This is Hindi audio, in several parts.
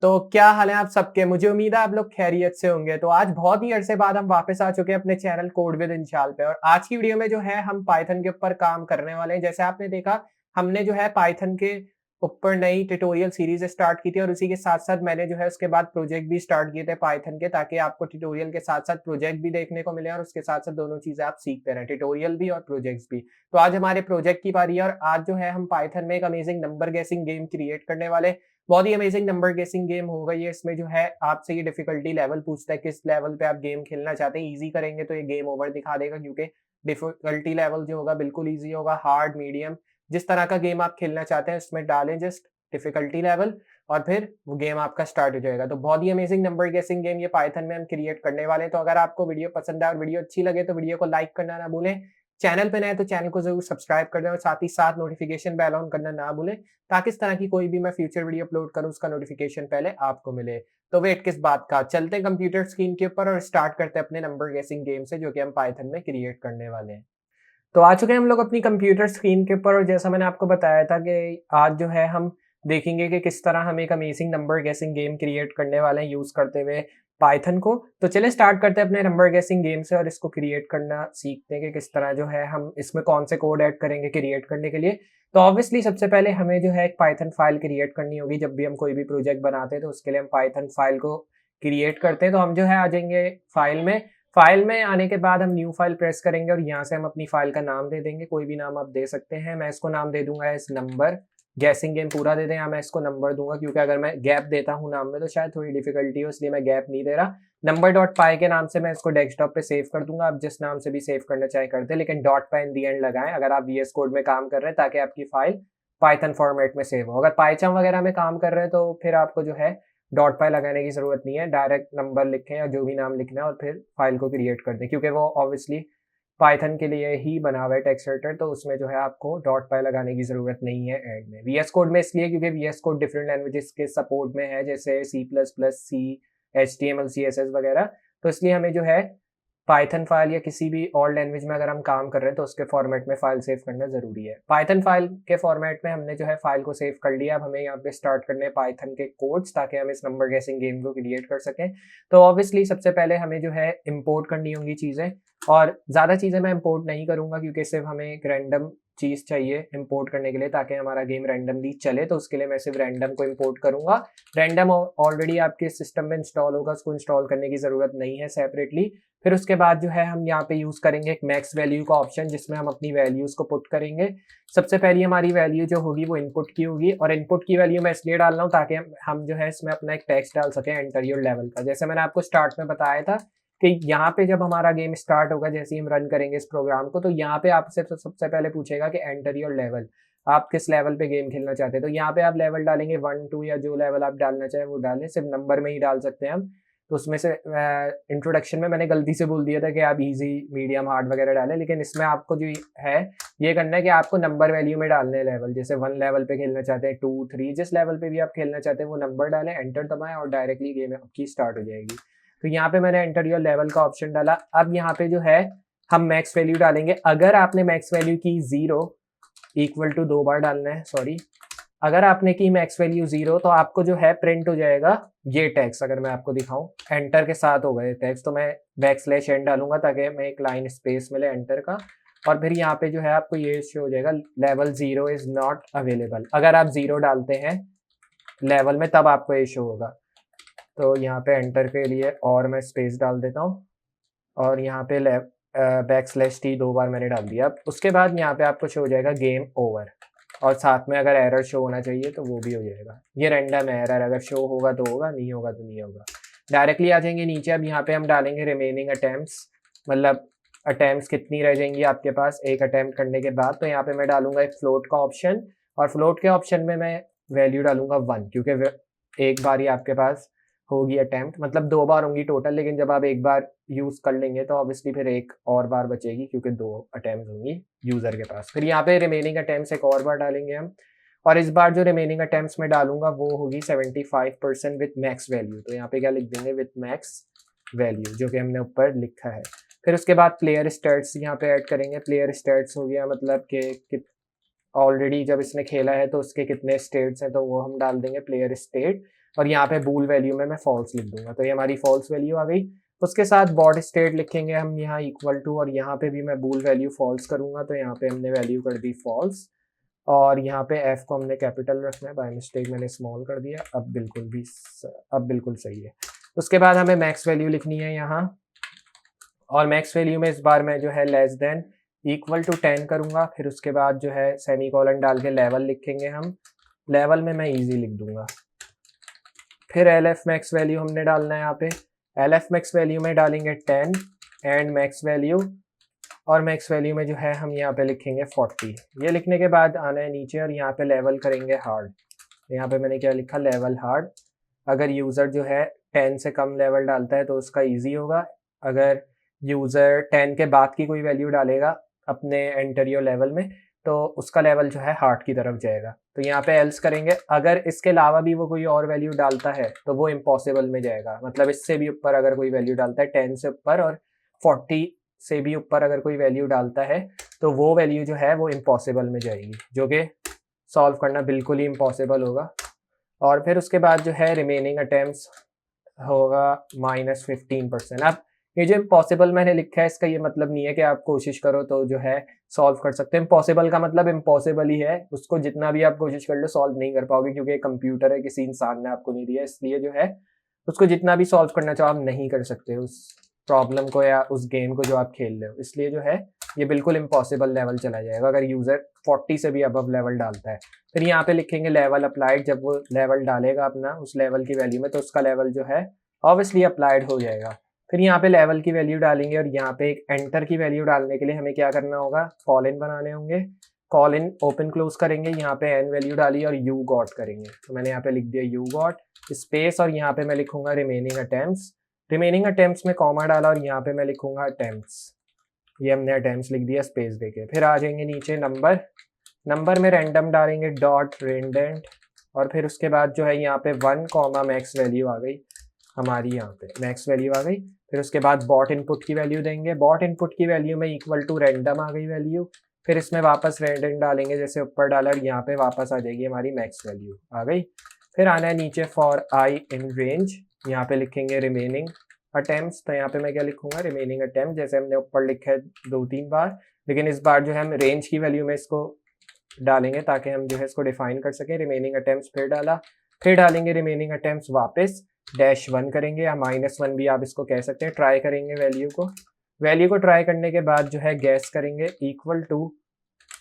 तो क्या हाल है आप सबके? मुझे उम्मीद है आप लोग खैरियत से होंगे। तो आज बहुत ही अरसे बाद हम वापस आ चुके हैं अपने चैनल कोड विद इंशाल पे और आज की वीडियो में जो है हम पाइथन के ऊपर काम करने वाले हैं। जैसे आपने देखा हमने जो है पाइथन के ऊपर नई ट्यूटोरियल सीरीज़ स्टार्ट की थी और उसी के साथ-साथ मैंने जो है उसके बाद प्रोजेक्ट भी स्टार्ट किए थे पाइथन के, ताकि आपको ट्यूटोरियल के साथ-साथ प्रोजेक्ट भी देखने को मिले और उसके साथ-साथ दोनों चीज़ें आप सीखते रहें, ट्यूटोरियल भी और प्रोजेक्ट्स भी। तो आज हमारे प्रोजेक्ट की बारी है और आज जो है हम पाइथन में एक अमेजिंग नंबर गेसिंग गेम क्रिएट करने वाले हैं। बहुत ही अमेजिंग नंबर गेसिंग गेम होगा ये। इसमें जो है आपसे ये डिफिकल्टी लेवल पूछता है, किस लेवल पे आप गेम खेलना चाहते हैं। ईज़ी करेंगे तो ये गेम ओवर दिखा देगा, क्योंकि डिफिकल्टी लेवल जो होगा बिल्कुल ईज़ी होगा, हार्ड, मीडियम जिस तरह का गेम आप खेलना चाहते हैं उसमें डालें जस्ट डिफिकल्टी लेवल और फिर वो गेम आपका स्टार्ट हो जाएगा। तो बहुत ही अमेजिंग नंबर गेसिंग गेम ये पाइथन में हम क्रिएट करने वाले हैं। तो अगर आपको वीडियो पसंद आए और वीडियो अच्छी लगे तो वीडियो को लाइक करना ना भूलें। चैनल पे नए हैं तो चैनल को ज़रूर सब्सक्राइब कर दें और साथ ही साथ नोटिफ़िकेशन बेल ऑन करना ना भूलें, ताकि इस तरह की कोई भी मैं फ्यूचर वीडियो अपलोड करूँ उसका नोटिफ़िकेशन पहले आपको मिले। तो वेट किस बात का, चलते हैं कंप्यूटर स्क्रीन के ऊपर और स्टार्ट करते हैं अपने नंबर गेसिंग गेम से, जो कि हम पाइथन में क्रिएट करने वाले हैं। तो आ चुके हैं हम लोग अपनी कंप्यूटर स्क्रीन के ऊपर और जैसा मैंने आपको बताया था कि आज जो है हम देखेंगे कि किस तरह हम एक अमेजिंग नंबर गेसिंग गेम क्रिएट करने वाले हैं यूज़ करते हुए पाइथन को। तो चलिए स्टार्ट करते हैं अपने नंबर गेसिंग गेम से और इसको क्रिएट करना सीखते हैं कि किस तरह जो है हम इसमें कौन से कोड ऐड करेंगे क्रिएट करने के लिए। तो ऑब्वियसली सबसे पहले हमें जो है एक पाइथन फाइल क्रिएट करनी होगी। जब भी हम कोई भी प्रोजेक्ट बनाते हैं तो उसके लिए हम पाइथन फाइल को क्रिएट करते हैं। तो हम जो है आ जाएंगे फाइल में आने के बाद हम न्यू फाइल प्रेस करेंगे और यहाँ से हम अपनी फाइल का नाम दे देंगे। कोई भी नाम आप दे सकते हैं। मैं इसको नाम दे दूंगा इस नंबर गैसिंग गेम पूरा दे दें, या मैं इसको नंबर दूंगा, क्योंकि अगर मैं गैप देता हूँ नाम में तो शायद थोड़ी डिफिकल्टी हो, इसलिए मैं गैप नहीं दे रहा। नंबर डॉट पाई के नाम से मैं इसको डेस्कटॉप पे सेव कर दूंगा। आप जिस नाम से भी सेव करना चाहे कर दे, लेकिन dot pi in the and लगाएं अगर आप वीएस कोड में काम कर रहे हैं, ताकि आपकी फाइल पाइथन फॉर्मेट में सेव हो। अगर पाइथन वगैरह में काम कर रहे हैं तो फिर आपको जो है डॉट पाई लगाने की जरूरत नहीं है, डायरेक्ट नंबर लिखें या जो भी नाम लिखना है और फिर फाइल को क्रिएट कर दें, क्योंकि वो ऑब्वियसली पाइथन के लिए ही बना हुआ है टेक्स्ट एडिटर, तो उसमें जो है आपको डॉट पाई लगाने की जरूरत नहीं है एंड में। वीएस कोड में इसलिए क्योंकि वीएस कोड डिफरेंट लैंग्वेजेस के सपोर्ट में है, जैसे सी प्लस प्लस, सी, HTML, CSS वगैरह। तो इसलिए हमें जो है पाइथन फाइल या किसी भी और लैंग्वेज में अगर हम काम कर रहे हैं तो उसके फॉर्मेट में फाइल सेव करना जरूरी है। पाइथन फाइल के फॉर्मेट में हमने जो है फाइल को सेव कर लिया। अब हमें यहाँ पे स्टार्ट करने हैं पाइथन के कोड्स, ताकि हम इस नंबर गेसिंग गेम को क्रिएट कर सकें। तो ऑब्वियसली सबसे पहले हमें जो है इंपोर्ट करनी होंगी चीज़ें, और ज़्यादा चीज़ें मैं इंपोर्ट नहीं करूँगा क्योंकि सिर्फ हमें एक रैंडम चीज़ चाहिए इंपोर्ट करने के लिए, ताकि हमारा गेम रैंडमली चले। तो उसके लिए मैं सिर्फ रैंडम को इंपोर्ट करूँगा। रैंडम ऑलरेडी आपके सिस्टम में इंस्टॉल होगा, उसको इंस्टॉल करने की ज़रूरत नहीं है सेपरेटली। फिर उसके बाद जो है हम यहाँ पे यूज़ करेंगे एक मैक्स वैल्यू का ऑप्शन, जिसमें हम अपनी वैल्यूज़ को पुट करेंगे। सबसे पहली हमारी वैल्यू जो होगी वो इनपुट की होगी, और इनपुट की वैल्यू मैं इसलिए डाल रहा हूँ ताकि हम जो है इसमें अपना एक टेक्स्ट डाल सकें एंटर योर लेवल का। जैसे मैंने आपको स्टार्ट में बताया था कि यहाँ पे जब हमारा गेम स्टार्ट होगा, जैसे ही हम रन करेंगे इस प्रोग्राम को, तो यहाँ पे आपसे सबसे पहले पूछेगा कि एंटर योर लेवल, आप किस लेवल पे गेम खेलना चाहते हैं। तो यहाँ पे आप लेवल डालेंगे 1, 2 या जो लेवल आप डालना चाहें वो डालें, सिर्फ नंबर में ही डाल सकते हैं हम। तो उसमें से इंट्रोडक्शन में मैंने गलती से बोल दिया था कि आप इजी, मीडियम, हार्ड वगैरह डालें, लेकिन इसमें आपको जो है ये करना है कि आपको नंबर वैल्यू में डालने लेवल। जैसे 1 लेवल पे खेलना चाहते हैं, 2, 3, जिस लेवल पे भी आप खेलना चाहते हैं वो नंबर डालें, एंटर दबाएं और डायरेक्टली गेम आपकी स्टार्ट हो जाएगी। तो यहाँ पे मैंने एंटर योर लेवल का ऑप्शन डाला। अब यहाँ पे जो है हम मैक्स वैल्यू डालेंगे। अगर आपने मैक्स वैल्यू की 0 इक्वल टू 2 बार डालना है, सॉरी, अगर आपने की मैक्स वैल्यू 0 तो आपको जो है प्रिंट हो जाएगा ये टेक्स्ट। अगर मैं आपको दिखाऊं, एंटर के साथ होगा ये टेक्स्ट, तो मैं बैकस्लैश n डालूंगा ताकि मैं एक लाइन स्पेस मिले एंटर का, और फिर यहाँ पे जो है आपको ये शो हो जाएगा लेवल 0 इज नॉट अवेलेबल। अगर आप 0 डालते हैं लेवल में तब आपको ये शो होगा। तो यहाँ पे एंटर के लिए और मैं स्पेस डाल देता हूँ, और यहाँ पे बैकस्लैश t 2 बार मैंने डाल दिया। अब उसके बाद यहाँ पे आपको शो हो जाएगा गेम ओवर, और साथ में अगर एरर शो होना चाहिए तो वो भी हो जाएगा। ये रैंडम है, एरर अगर शो होगा तो होगा, नहीं होगा तो नहीं होगा। डायरेक्टली आ जाएंगे नीचे। अब यहाँ पे हम डालेंगे रिमेनिंग अटेम्प्ट्स, मतलब अटेम्प्ट्स कितनी रह जाएंगी आपके पास एक अटेम्प्ट करने के बाद। तो यहाँ पे मैं डालूंगा एक फ्लोट का ऑप्शन, और फ्लोट के ऑप्शन में मैं वैल्यू डालूंगा 1, क्योंकि एक बार ही आपके पास होगी अटेम्प्ट, मतलब 2 बार होंगी टोटल, लेकिन जब आप एक बार यूज कर लेंगे तो ऑब्वियसली फिर एक और बार बचेगी, क्योंकि 2 अटेम्प्ट होंगी यूजर के पास। फिर यहाँ पे रिमेनिंग अटेम्प्ट्स एक और बार डालेंगे हम, और इस बार जो रिमेनिंग अटेम्प्ट्स में डालूंगा वो होगी 75% विथ मैक्स वैल्यू। तो यहाँ पे क्या लिख देंगे, विथ मैक्स वैल्यू, जो कि हमने ऊपर लिखा है। फिर उसके बाद प्लेयर स्टैट्स यहाँ पे ऐड करेंगे। प्लेयर स्टैट्स हो गया मतलब कि ऑलरेडी जब इसने खेला है तो उसके कितने स्टेट्स हैं, तो वो हम डाल देंगे प्लेयर स्टेट। और यहाँ पे बूल वैल्यू में मैं फॉल्स लिख दूंगा, तो ये हमारी फॉल्स वैल्यू आ गई। उसके साथ बॉड स्टेट लिखेंगे हम यहाँ इक्वल टू, और यहाँ पे भी मैं बूल वैल्यू फॉल्स करूंगा, तो यहाँ पे हमने वैल्यू कर दी फॉल्स, और यहाँ पे एफ को हमने कैपिटल रखना है, बाय मिस्टेक मैंने स्मॉल कर दिया। अब बिल्कुल सही है। उसके बाद हमें मैक्स वैल्यू लिखनी है यहाँ, और मैक्स वैल्यू में इस बार मैं जो है लेस देन इक्वल टू 10 करूंगा। फिर उसके बाद जो है सेमीकोलन डाल के लेवल लिखेंगे हम, लेवल में मैं इजी लिख दूंगा। फिर एल एफ मैक्स वैल्यू हमने डालना है यहाँ पे, एल एफ मैक्स वैल्यू में डालेंगे 10 एंड मैक्स वैल्यू, और मैक्स वैल्यू में जो है हम यहाँ पे लिखेंगे 40। ये लिखने के बाद आना है नीचे और यहाँ पे लेवल करेंगे हार्ड। यहाँ पे मैंने क्या लिखा, लेवल हार्ड। अगर यूज़र जो है 10 से कम लेवल डालता है तो उसका ईजी होगा। अगर यूज़र 10 के बाद की कोई वैल्यू डालेगा अपने एंटरियर लेवल में, तो उसका लेवल जो है हार्ड की तरफ जाएगा। तो यहाँ पे एल्स करेंगे, अगर इसके अलावा भी वो कोई और वैल्यू डालता है तो वो इम्पॉसिबल में जाएगा। मतलब इससे भी ऊपर अगर कोई वैल्यू डालता है 10 से ऊपर और 40 से भी ऊपर अगर कोई वैल्यू डालता है तो वो वैल्यू जो है वो इम्पॉसिबल में जाएगी, जो कि सॉल्व करना बिल्कुल ही इम्पॉसिबल होगा। और फिर उसके बाद जो है रिमेनिंग अटेम्प्ट्स होगा -15%। अब ये जो इम्पॉसिबल मैंने लिखा है इसका ये मतलब नहीं है कि आप कोशिश करो तो जो है सॉल्व कर सकते हैं। इम्पॉसिबल का मतलब इम्पॉसिबल ही है, उसको जितना भी आप कोशिश कर लो सॉल्व नहीं कर पाओगे, क्योंकि कंप्यूटर है, किसी इंसान ने आपको नहीं दिया, इसलिए जो है उसको जितना भी सॉल्व करना चाहो आप नहीं कर सकते उस प्रॉब्लम को या उस गेम को जो आप खेल रहे हो। इसलिए जो है ये बिल्कुल इम्पॉसिबल लेवल चला जाएगा अगर यूज़र 40 से भी अबव लेवल डालता है। फिर यहाँ पे लिखेंगे लेवल अप्लाइड, जब वो लेवल डालेगा अपना उस लेवल की वैल्यू में तो उसका लेवल जो है ऑब्वियसली अप्लाइड हो जाएगा। फिर यहाँ पे लेवल की वैल्यू डालेंगे, और यहाँ पे एक एंटर की वैल्यू डालने के लिए हमें क्या करना होगा, कॉलन बनाने होंगे। कॉलन ओपन क्लोज करेंगे, यहाँ पे एन वैल्यू डाली और यू गॉट करेंगे, तो मैंने यहाँ पे लिख दिया यू गॉट स्पेस, और यहाँ पे मैं लिखूंगा रिमेनिंग अटेम्प्ट्स। रिमेनिंग अटेम्प्ट्स में कॉमा डाला और यहाँ पे मैं लिखूंगा अटेम्प्ट्स, ये हमने अटेम्प्ट्स लिख दिया स्पेस देके। फिर आ जाएंगे नीचे नंबर में रैंडम डालेंगे डॉट रेंडेंट, और फिर उसके बाद जो है यहाँ पे 1 कॉमा मैक्स वैल्यू आ गई हमारी, यहाँ पे मैक्स वैल्यू आ गई। फिर उसके बाद बॉट इनपुट की वैल्यू देंगे, बॉट इनपुट की वैल्यू में इक्वल टू रैंडम आ गई वैल्यू। फिर इसमें वापस रैंडम डालेंगे जैसे ऊपर डाला, और यहाँ पे वापस आ जाएगी हमारी मैक्स वैल्यू आ गई। फिर आना है नीचे फॉर आई इन रेंज, यहाँ पे लिखेंगे रिमेनिंग अटेम्प्ट्स, तो यहाँ पे मैं क्या लिखूंगा, रिमेनिंग अटेम्प्ट, जैसे हमने ऊपर लिखा है 2-3 बार, लेकिन इस बार जो है हम रेंज की वैल्यू में इसको डालेंगे ताकि हम जो है इसको डिफाइन कर सकें। रिमेनिंग अटेम्प्ट्स फिर डाला, फिर डालेंगे रिमेनिंग अटेम्प्ट्स वापस -1 करेंगे या -1 भी आप इसको कह सकते हैं। ट्राई करेंगे वैल्यू को ट्राई करने के बाद जो है गैस करेंगे इक्वल टू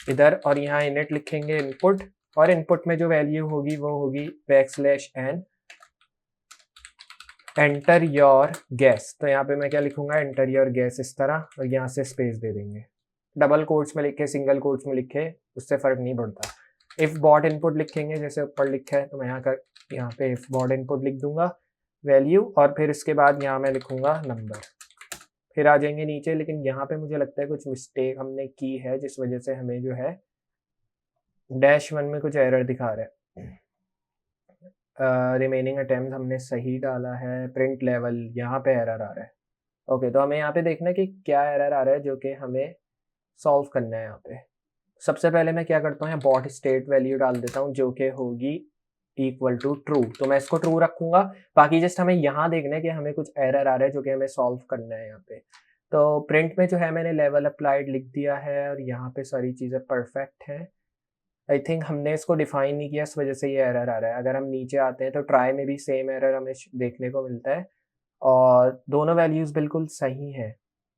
इधर, और यहाँ इनिट लिखेंगे इनपुट, और इनपुट में जो वैल्यू होगी वो होगी \n एंटर योर गैस। तो यहाँ पे मैं क्या लिखूंगा, एंटर योर गैस इस तरह, और यहाँ से स्पेस दे देंगे। डबल कोट्स में लिखे सिंगल कोट्स में लिखे उससे फर्क नहीं पड़ता। इफ बॉट इनपुट लिखेंगे जैसे ऊपर लिखा है, तो मैं यहाँ पे इफ बॉट इनपुट लिख दूंगा वैल्यू, और फिर इसके बाद यहाँ मैं लिखूंगा नंबर। फिर आ जाएंगे नीचे, लेकिन यहाँ पे मुझे लगता है कुछ मिस्टेक हमने की है जिस वजह से हमें जो है -1 में कुछ एरर दिखा रहा है। रिमेनिंग अटेम्प्ट हमने सही डाला है, प्रिंट लेवल यहाँ पे एरर आ रहा है। ओके, तो हमें यहाँ पे देखना है कि क्या एरर आ रहा है जो कि हमें सॉल्व करना है। यहाँ पे सबसे पहले मैं क्या करता हूँ, यहाँ बॉट स्टेट वैल्यू डाल देता हूँ जो कि होगी इक्वल टू ट्रू, तो मैं इसको ट्रू रखूंगा। बाकी जस्ट हमें यहाँ देखना है कि हमें कुछ एरर आ रहा है जो कि हमें सॉल्व करना है यहाँ पे। तो प्रिंट में जो है मैंने लेवल अप्लाइड लिख दिया है, और यहाँ पे सारी चीज़ें परफेक्ट हैं। आई थिंक हमने इसको डिफाइन नहीं किया, इस वजह से ये एरर आ रहा है। अगर हम नीचे आते हैं तो ट्राई में भी सेम एरर हमें देखने को मिलता है, और दोनों वैल्यूज़ बिल्कुल सही हैं,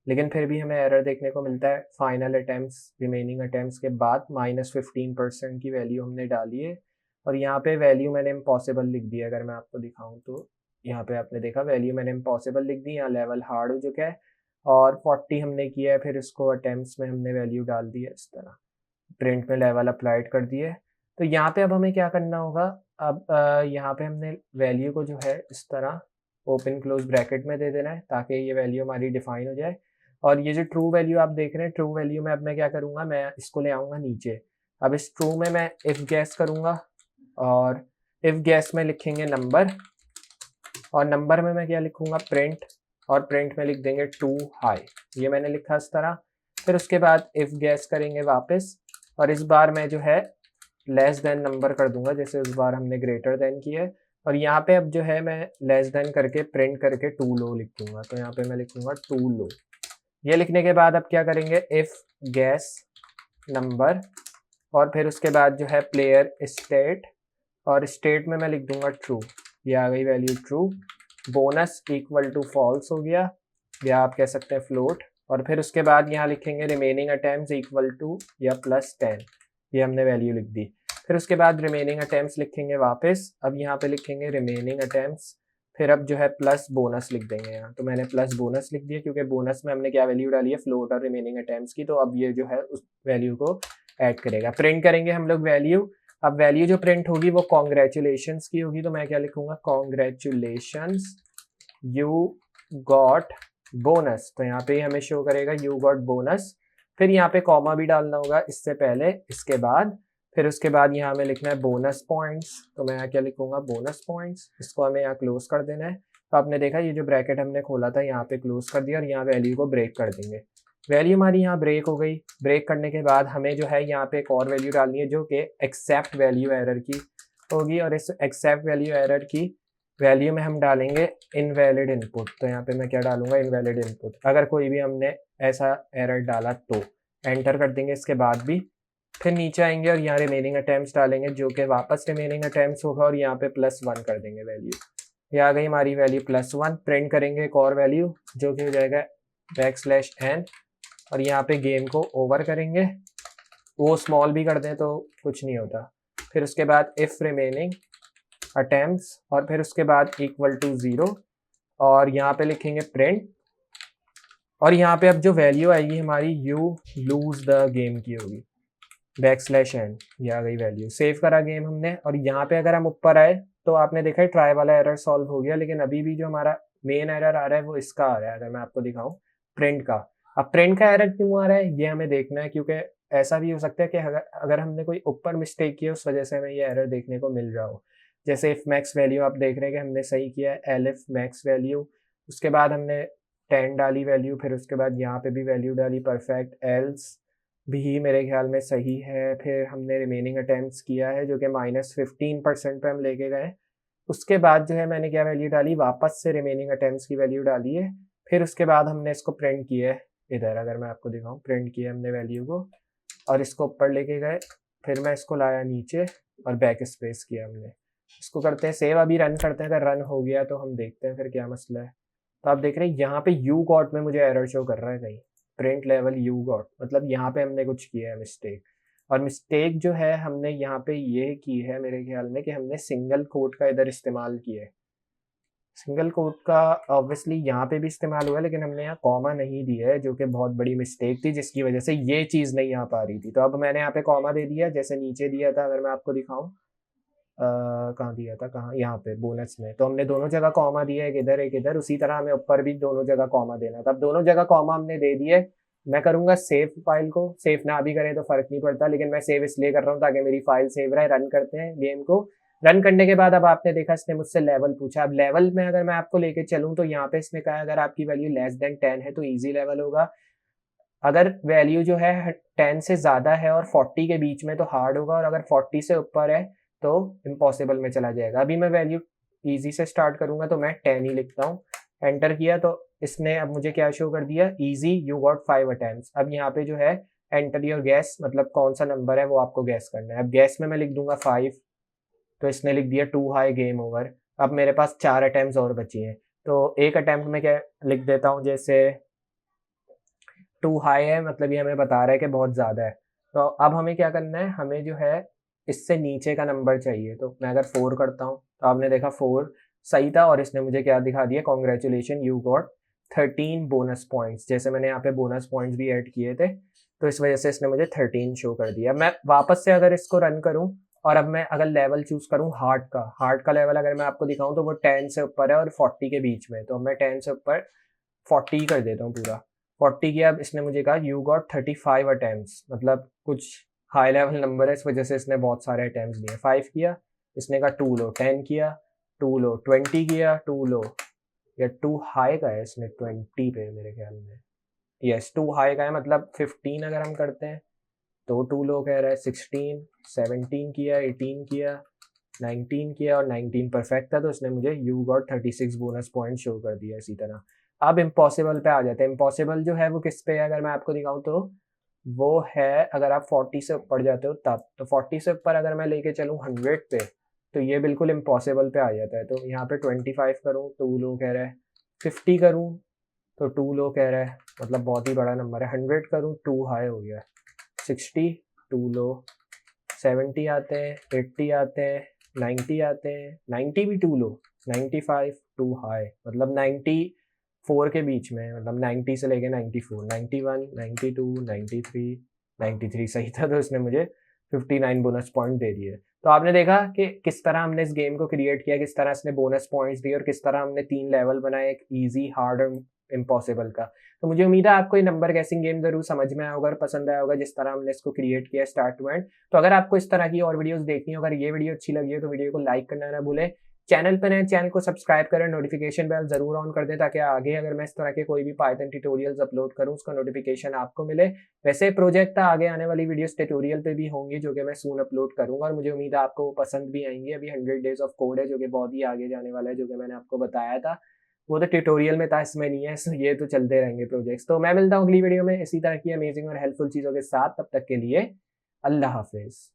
लेकिन फिर भी हमें एरर देखने को मिलता है। फाइनल अटेम्प्ट्स रिमेनिंग अटेम्प्ट्स के बाद -15% की वैल्यू हमने डाली है, और यहाँ पे वैल्यू मैंने इम्पॉसिबल लिख दी है। अगर मैं आपको दिखाऊं तो यहाँ पे आपने देखा वैल्यू मैंने इम्पॉसिबल लिख दी, यहाँ लेवल हार्ड हो चुका है, और 40 हमने किया है। फिर इसको अटेम्प्ट्स में हमने वैल्यू डाल दी है इस तरह, प्रिंट में लेवल अप्लाइड कर दिए। तो यहाँ पे अब हमें क्या करना होगा, अब यहाँ पे हमने वैल्यू को जो है इस तरह ओपन क्लोज ब्रैकेट में दे देना है ताकि ये वैल्यू हमारी डिफाइन हो जाए। और ये जो ट्रू वैल्यू आप देख रहे हैं, ट्रू वैल्यू में अब मैं क्या करूँगा, मैं इसको ले आऊँगा नीचे। अब इस ट्रू में मैं इफ गैस करूँगा, और इफ गैस में लिखेंगे नंबर, और नंबर में मैं क्या लिखूँगा, प्रिंट, और प्रिंट में लिख देंगे टू हाई, ये मैंने लिखा इस तरह। फिर उसके बाद इफ गैस करेंगे वापस, और इस बार मैं जो है लेस देन नंबर कर दूंगा, जैसे उस बार हमने ग्रेटर देन किया है। और यहाँ पे अब जो है मैं लेस देन करके प्रिंट करके टू लो लिख दूंगा। तो यहाँ पे मैं लिखूंगा टू लो। ये लिखने के बाद अब क्या करेंगे, इफ गैस नंबर और फिर उसके बाद जो है प्लेयर स्टेट, और स्टेट में मैं लिख दूंगा ट्रू। ये आ गई value true. Bonus equal to false हो गया, या आप कह सकते हैं फ्लोट। और फिर उसके बाद यहाँ लिखेंगे रिमेनिंग अटेम्प्ट्स इक्वल टू या +10। ये हमने वैल्यू लिख दी। फिर उसके बाद रिमेनिंग अटेम्प्ट्स लिखेंगे वापस। अब यहाँ पे लिखेंगे रिमेनिंग अटेम्प्ट्स, फिर अब जो है प्लस बोनस लिख देंगे यहाँ। तो मैंने प्लस बोनस लिख दिया क्योंकि बोनस में हमने क्या वैल्यू डाली है, फ्लोट और रिमेनिंग अटेम्प्ट्स की। तो अब ये जो है उस वैल्यू को ऐड करेगा। प्रिंट करेंगे हम लोग वैल्यू। अब वैल्यू जो प्रिंट होगी वो कॉन्ग्रेचुलेशंस की होगी। तो मैं क्या लिखूंगा, कॉन्ग्रेचुलेशंस यू गॉट बोनस। तो यहाँ पे हमें शो करेगा यू गॉट बोनस। फिर यहाँ पे कॉमा भी डालना होगा इससे पहले, इसके बाद। फिर उसके बाद यहाँ हमें लिखना है बोनस पॉइंट्स। तो मैं यहाँ क्या लिखूंगा, बोनस पॉइंट्स। इसको हमें यहाँ क्लोज कर देना है। तो आपने देखा ये जो ब्रैकेट हमने खोला था यहाँ पे क्लोज कर दिया, और यहाँ वैल्यू को ब्रेक कर देंगे। वैल्यू हमारी यहाँ ब्रेक हो गई। ब्रेक करने के बाद हमें जो है यहाँ पे एक और वैल्यू डालनी है जो कि एक्सेप्ट वैल्यू एरर की होगी। और इस एक्सेप्ट वैल्यू एरर की वैल्यू में हम डालेंगे इनवैलिड इनपुट। तो यहाँ पे मैं क्या डालूंगा, इनवैलिड इनपुट। अगर कोई भी हमने ऐसा एरर डाला तो एंटर कर देंगे इसके बाद भी। फिर नीचे आएंगे और यहाँ रिमेनिंग अटेम्प्ट्स डालेंगे जो कि वापस रिमेनिंग अटेम्प्ट्स होगा, और यहाँ पे +1 कर देंगे वैल्यू। ये आ गई हमारी वैल्यू +1। प्रिंट करेंगे एक और वैल्यू जो कि हो जाएगा \n, और यहाँ पे गेम को ओवर करेंगे। वो स्मॉल भी कर दें तो कुछ नहीं होता। फिर उसके बाद इफ रिमेनिंग अटेम्प्ट्स, और फिर उसके बाद इक्वल टू 0, और यहाँ पे लिखेंगे प्रिंट। और यहाँ पे अब जो वैल्यू आएगी हमारी यू लूज द गेम की होगी, \n। ये आ गई वैल्यू। सेव करा गेम हमने। और यहाँ पे अगर हम ऊपर आए तो आपने देखा है ट्राई वाला एरर सॉल्व हो गया, लेकिन अभी भी जो हमारा मेन एरर आ रहा है वो इसका आ रहा है। अगर मैं आपको दिखाऊं प्रिंट का, अब प्रिंट का एरर क्यों आ रहा है ये हमें देखना है, क्योंकि ऐसा भी हो सकता है कि अगर हमने कोई ऊपर मिस्टेक की है उस वजह से हमें ये एरर देखने को मिल रहा हो। जैसे इफ मैक्स वैल्यू आप देख रहे हैं कि हमने सही किया है, एलिफ मैक्स वैल्यू, उसके बाद हमने 10 डाली वैल्यू, फिर उसके बाद यहाँ पे भी वैल्यू डाली परफेक्ट, एल्स भी मेरे ख्याल में सही है। फिर हमने रिमेनिंग अटेम्प्ट्स किया है जो कि -15% पे हम लेके गए। उसके बाद जो है मैंने क्या वैल्यू डाली, वापस से रिमेनिंग अटेम्प्ट्स की वैल्यू डाली है। फिर उसके बाद हमने इसको प्रिंट किया है इधर, अगर मैं आपको दिखाऊं, प्रिंट किया हमने वैल्यू को और इसको ऊपर लेके गए। फिर मैं इसको लाया नीचे और बैक स्पेस किया हमने। इसको करते हैं सेव, अभी रन करते हैं। अगर रन हो गया तो हम देखते हैं फिर क्या मसला है। तो आप देख रहे हैं यहाँ पे यू गॉट में मुझे एरर शो कर रहा है कहीं, प्रिंट लेवल यू गॉट, मतलब यहाँ पे हमने कुछ किया है मिस्टेक। और मिस्टेक जो है हमने यहाँ पे ये की है मेरे ख्याल में कि हमने सिंगल कोट का इधर इस्तेमाल किया है। सिंगल कोट का ऑब्वियसली यहाँ पे भी इस्तेमाल हुआ है, लेकिन हमने यहाँ कॉमा नहीं दिया है, जो कि बहुत बड़ी मिस्टेक थी जिसकी वजह से ये चीज़ नहीं आ पा रही थी। तो अब मैंने यहाँ पे कॉमा दे दिया जैसे नीचे दिया था। अगर मैं आपको दिखाऊं कहाँ दिया था, कहाँ, यहाँ पे बोनस में। तो हमने दोनों जगह कॉमा दिया, एक इधर एक इधर। उसी तरह हमें ऊपर भी दोनों जगह कॉमा देना था। अब दोनों जगह कॉमा हमने दे दिए। मैं करूंगा सेव फाइल को, सेव ना भी करें तो फर्क नहीं पड़ता, लेकिन मैं सेव इसलिए कर रहा हूँ ताकि मेरी फाइल सेव रहे। रन करते हैं गेम को। रन करने के बाद अब आपने देखा इसने मुझसे लेवल पूछा। अब लेवल में अगर मैं आपको लेके चलूँ तो यहाँ पे इसने कहा अगर आपकी वैल्यू <10 है तो ईजी लेवल होगा। अगर वैल्यू जो है 10 से ज़्यादा है और 40 के बीच में तो हार्ड होगा, और अगर 40 से ऊपर है तो इम्पॉसिबल में चला जाएगा। अभी मैं वैल्यू इजी से स्टार्ट करूंगा तो मैं 10 ही लिखता हूँ। एंटर किया तो इसने अब मुझे क्या शो कर दिया, इजी यू गॉट 5 अटेम्प्ट्स। अब यहाँ पे जो है एंटर योर गैस, मतलब कौन सा नंबर है वो आपको गैस करना है। अब गैस में मैं लिख दूंगा 5, तो इसने लिख दिया 2 हाई, गेम ओवर। अब मेरे पास 4 अटेम्प्ट्स और बची हैं, तो एक अटेम्प्ट में क्या लिख देता हूँ, जैसे 2 हाई है, मतलब ये हमें बता रहा है कि बहुत ज़्यादा है। तो अब हमें क्या करना है, हमें जो है इससे नीचे का नंबर चाहिए। तो मैं अगर 4 करता हूँ तो आपने देखा 4 सही था, और इसने मुझे क्या दिखा दिया, congratulation you got 13 bonus points. जैसे मैंने यहाँ पे बोनस पॉइंट्स भी ऐड किए थे तो इस वजह से इसने मुझे 13 शो कर दिया। मैं वापस से अगर इसको रन करूँ और अब मैं अगर लेवल चूज करूँ हार्ड का लेवल अगर मैं आपको दिखाऊँ तो वो 10 से ऊपर है और 40 के बीच में। तो मैं 10 से ऊपर 40 कर देता हूँ पूरा। 40 किया। अब इसने मुझे कहा यू गॉट 35 अटेम्प्ट्स, मतलब कुछ हाई लेवल नंबर है इस वजह से इसने बहुत सारे अटेम्प्ट्स दिए। 5 किया, इसने कहा 2 लो। 10 किया, 2 लो। 20 किया, 2 लो। या 2 हाई का है इसने 20 पे मेरे ख्याल में। यस 2 हाई का है, मतलब 15 अगर हम करते हैं तो 2 लो कह रहा है। 16, 17 किया, 18 किया, 19 किया और 19 परफेक्ट था, तो उसने मुझे you got 36 bonus point show कर दिया इसी तरह। अब इम्पॉसिबल पे आ जाते हैं। इम्पॉसिबल जो है वो किस पे है, अगर मैं आपको दिखाऊँ तो वो है, अगर आप 40 से ऊपर जाते हो तब, तो 40 से ऊपर अगर मैं लेके चलूँ 100 पे, तो ये बिल्कुल इम्पॉसिबल पे आ जाता है। तो यहाँ पे 25 करूँ तो लो कह रहा है, 50 करूँ तो 2 लो कह रहा है, मतलब बहुत ही बड़ा नंबर है। 100 करूँ 2 हाई हो गया, 60 2 लो, 70 आते हैं, 80 आते हैं, 90 आते हैं, 90 भी 2 लो, 95 2 हाई, मतलब 94 के बीच में, मतलब 90 से लेके 94, 91 92 93 93 सही था, तो उसने मुझे 59 बोनस पॉइंट दे दिए। तो आपने देखा कि किस तरह हमने इस गेम को क्रिएट किया, किस तरह इसने बोनस पॉइंट्स दिए और किस तरह हमने 3 लेवल बनाए, एक ईजी, हार्ड और इम्पॉसिबल का। तो मुझे उम्मीद है आपको ये नंबर गेसिंग गेम ज़रूर समझ में आया होगा और पसंद आया होगा, जिस तरह हमने इसको क्रिएट किया स्टार्ट टू एंड। तो अगर आपको इस तरह की और वीडियोस देखनी हो, अगर ये वीडियो अच्छी लगी हो तो वीडियो को लाइक करना ना भूलें। चैनल पर नए, चैनल को सब्सक्राइब करें, नोटिफिकेशन बेल जरूर ऑन कर दें ताकि आगे अगर मैं इस तरह के कोई भी पाइथन ट्यूटोरियल्स अपलोड करूं उसका नोटिफिकेशन आपको मिले। वैसे प्रोजेक्ट आगे आने वाली वीडियोस ट्यूटोरियल पे भी होंगी जो कि मैं सून अपलोड करूंगा और मुझे उम्मीद है आपको पसंद भी आएंगी। अभी 100 डेज ऑफ कोड है जो कि बहुत ही आगे जाने वाला है, जो कि मैंने आपको बताया था, वो तो ट्यूटोरियल में था, इसमें नहीं है। ये तो चलते रहेंगे प्रोजेक्ट्स। तो मैं मिलता हूँ अगली वीडियो में इसी तरह की अमेजिंग और हेल्पफुल चीज़ों के साथ। तब तक के लिए अल्लाह हाफिज़।